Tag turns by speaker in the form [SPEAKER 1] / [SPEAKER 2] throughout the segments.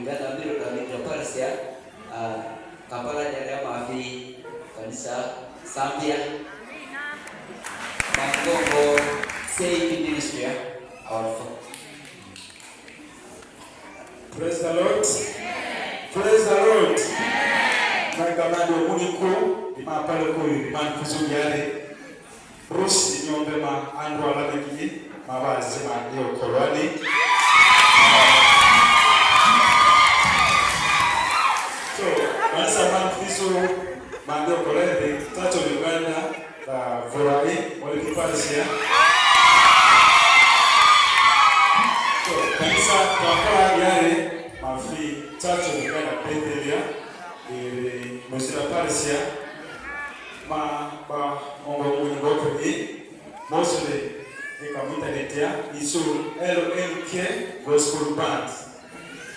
[SPEAKER 1] kulingana na vile kamili Parsia Kampala ya mafi kanisa Zambia Mangongo Save Ministry our
[SPEAKER 2] Praise the Lord. Praise the Lord. Magamado muniko imapale ko imani kuzungyale Rusi nyombe ma andwa labeki mabazi ma ndio kolwani so kanisa manfiso mandio kolende tato Uganda la Vorai walikipasia so kanisa kwa yale mafi tato Uganda pendelia Monsieur Parisia ma ba mongo mungo ni mostly ikamita netia isu LNK Gospel Band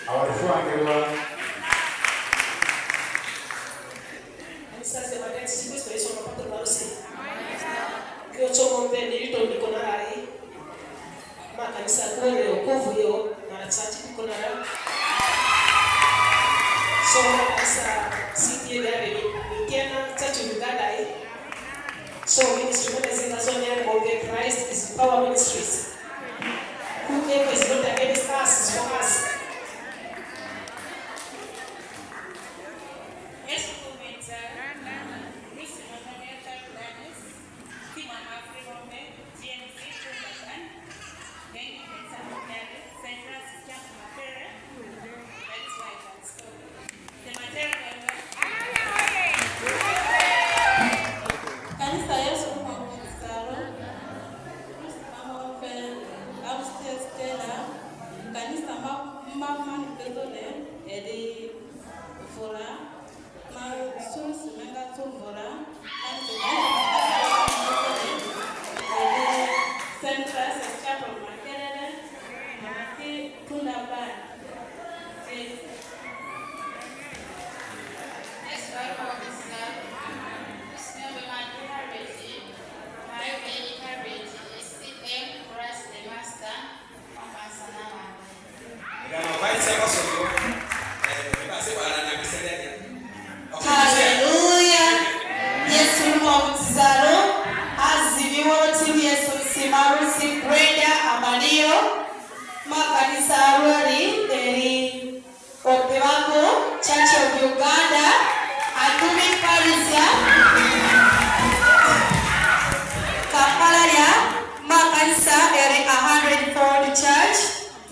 [SPEAKER 2] awarifuangewa
[SPEAKER 3] sasa wakati sisi tunaisha mapato na rusi kio chomo mbele ito niko na rai makanisa kule okovu yo na chati niko na rai so sasa city gari tena church Uganda so ministry is Sonia of the Christ is power ministries whoever is not against us is for us. Church of Uganda, Atumi Parisia, Kampala ya makanisa eri 104 church,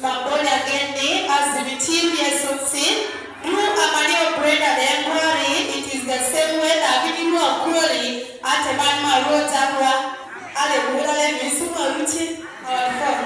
[SPEAKER 3] Maboni again as the material something, through Amanio Brenda the Emperor, it is the same way that giving you a query at a man my road Tabra, Aleluya, Misuma Ruchi, our phone.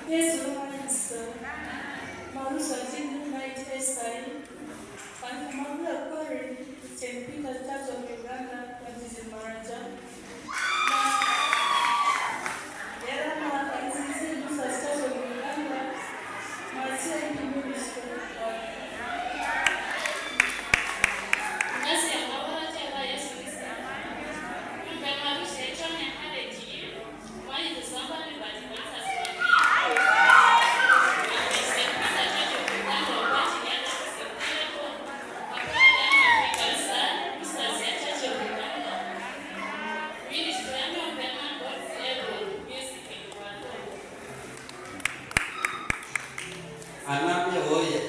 [SPEAKER 3] Yes, Marusa didn't night yesterday. And Marusa Kori, St. Peter's Church of Uganda, that is in Maraja. There are more Church of Uganda, Marcia Ministry.
[SPEAKER 1] Anapia hoye.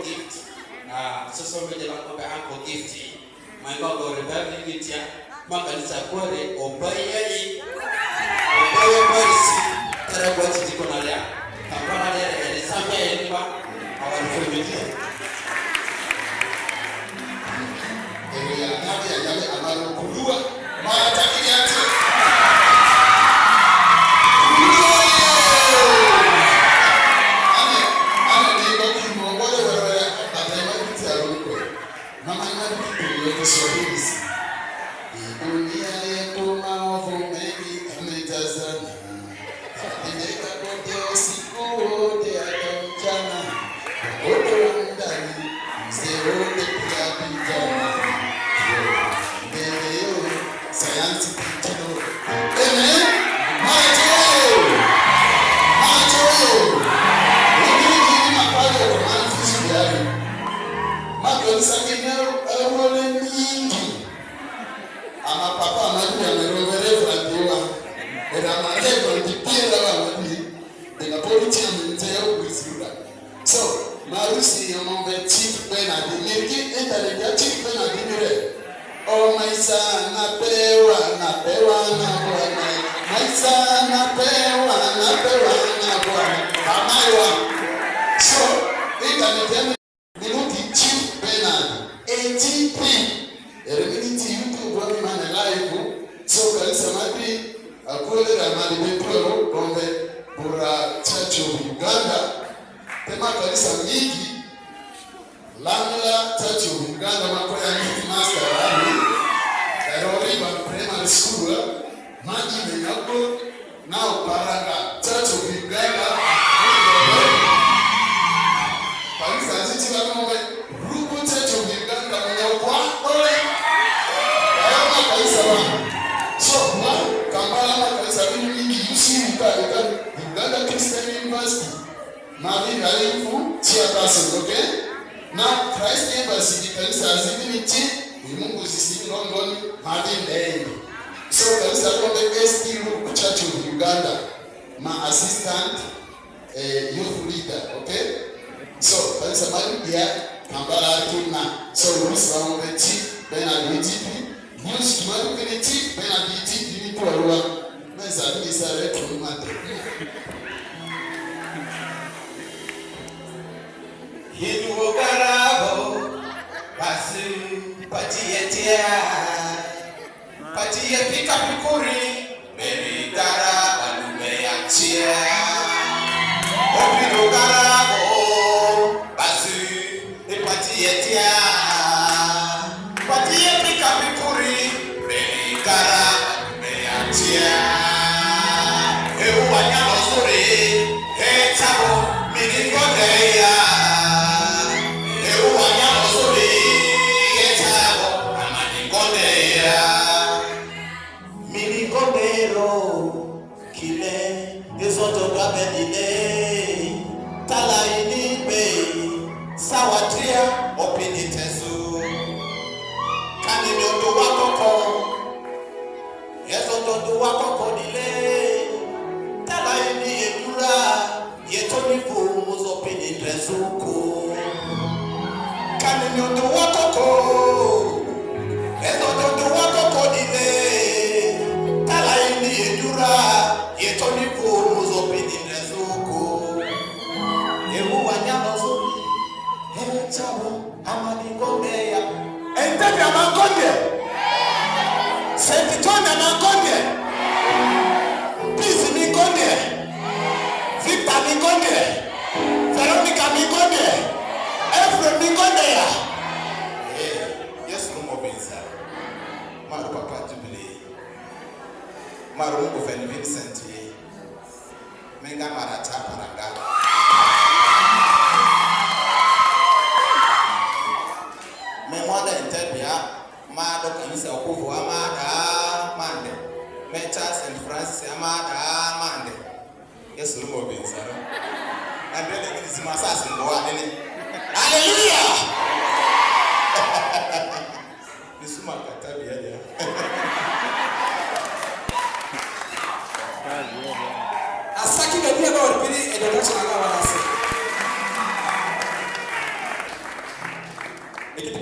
[SPEAKER 1] Gift. So some de la kombe anko gifti manga go rebel gitia makanisa kwere obaye barisi tara kwa tiko na ya kama ile samia ile kwa awalifundisha
[SPEAKER 4] ya yale ambayo kujua mara takili yake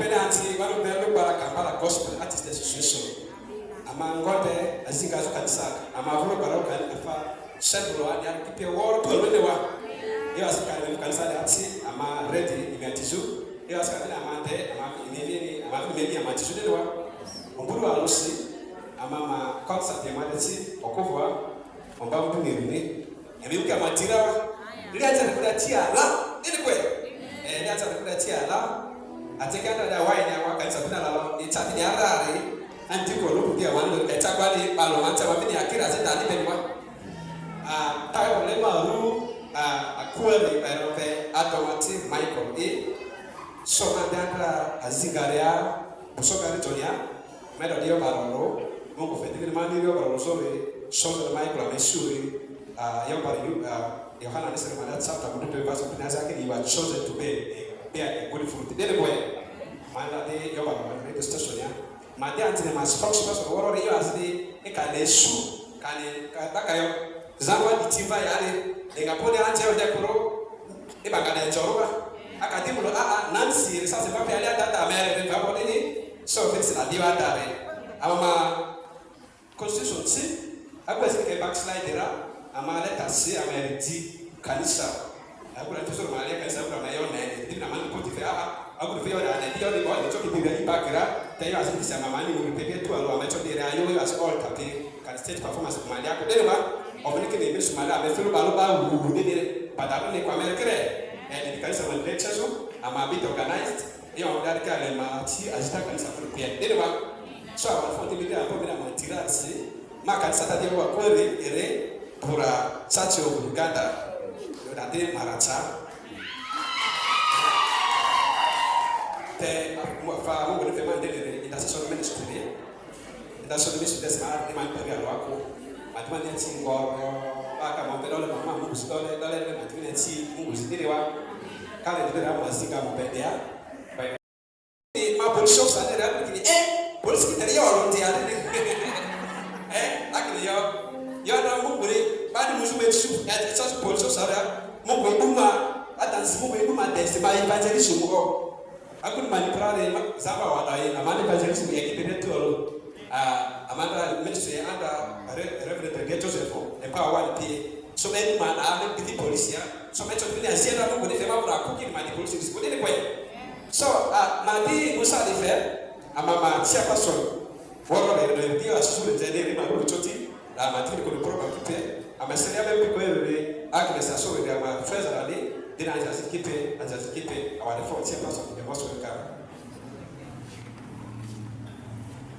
[SPEAKER 5] anti one of them para Kampala Gospel Artist Association. Ama ngote azinga zo kanisa. Ama vulo para kan afa shadro ani akipe woro to lewa. Yo asika kanisa de ati ama ready imetizu. Yo asika na amante ama imeni ama imeni amatizu lewa. Omburu alusi ama ma concert ya madeti okuvwa omba mtu ngirine. Ebiuka matira. Lianza kudatia la ili kwe. Lianza kudatia la atekana da wine ya kanisa bina la itati ya rari antiko lupu dia wanu etakwali balo manta mabini akira zita ni benwa tayo lema ru akweli erope atomati Michael soma dandra azingaria busokari tonia medo dio barolo mungu fedili mani dio barolo soma Michael ameshuri yambari Yohana nisema that chapter mtu verse of Nazareth, you are chosen to bear a good fruit. Then boy, manda de yoba radio station ya. Manda antine ma spokesperson woro yo asde e ka lesu kane ka yo zamba ditiva yale e ga pone ante o de kuro e ba kana choroba akati mulo Nancy sa se papi ale data mere de ba ni so fix na diwa dare ama constitution si akwesi ke backslide ra ama leta si ameriti kanisa akura tusoro mali kanisa akura mayo na ndi na mani poti fe akura fe yona na dio ni bo ni choki bibi ibakira tayo asiti sama mani mu pepe tu alo amacho de rayo as all tapi kan state performance mali ako de ba obonike ni misu mali ame fulu balo ba wu de padabu ni kwa merkere ni kanisa man lectures ama bit organized yo ndarika le ma ti azita kanisa fulu pia de ba so awa fonte bi da ko bi na matira si ma kanisa ta de wa ko ere pura Church of Uganda yodade maracha te fa mo ne fema ndele intercession ministry desma de man pere alwako atuma ne tingo aka mo pelo le mama mo stole dole le matine ti mo zidirewa kale de ra mazika mo bedea ma police officer ne ra kini police kitari yo lonti ade akini yo na mugure badi musume tsu ya tsa police officer mugwe duma atansi mugwe duma test ba evangelist mugo akuni manipulare zaba wadai amani evangelist mu ekipe to amanda ministry anda reverend Joseph empower one pay so many man are the police ya so much of the asiana mo de fema bra cooking man police ko de ko so madi usali fe amama chairperson woro le dio asule zede ma ro choti la matiri ko program kipe amesema bebe ko yele akilesa so de ma frère ali dina aja kipe our fourth chairperson de boss welcome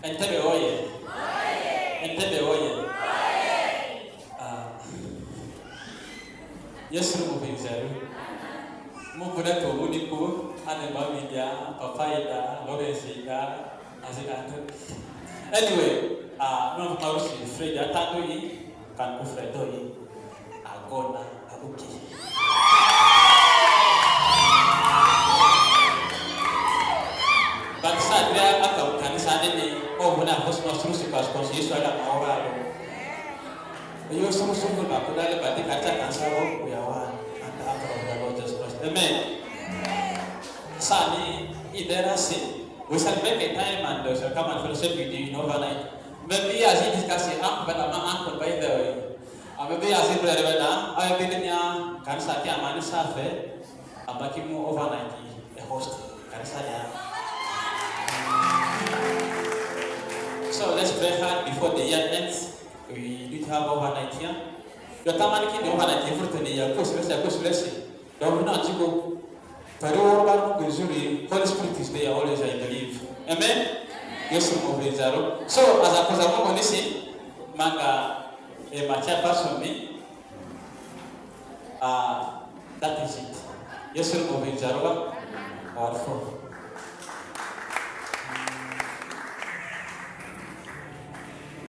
[SPEAKER 6] Entebe oye. Entebe oye. Yesu mubinzaru. Mukuna to mudiku ane bamidia papaida lorenziga azikatu. Anyway, no mausi freja tatu yi kan ku fredo yi agona abuki. Bangsa dia atau kanisa ini benar harus terus dibahas Yesus ada orang. Yesus sungguh aku dah lepas kaca kansa oh yawan anda apa orang Yesus Kristus. Amen. Sani iderasi. Usah bebe time anda sekaman filosofi di Novana. Bebe asyik diskusi pada mak by the way. Bebe asyik berbeda. Ayat bedanya kansa dia mana sahaja. Abakimu overnight host kansa dia. So let's pray hard before the year ends. We do have overnight here. Your time is overnight. You put in your course. Don't not go. But all about Holy Spirit is there always, I believe. Amen. Yes, so as a person, I'm going manga a mature person me. That is it. Yes, or for.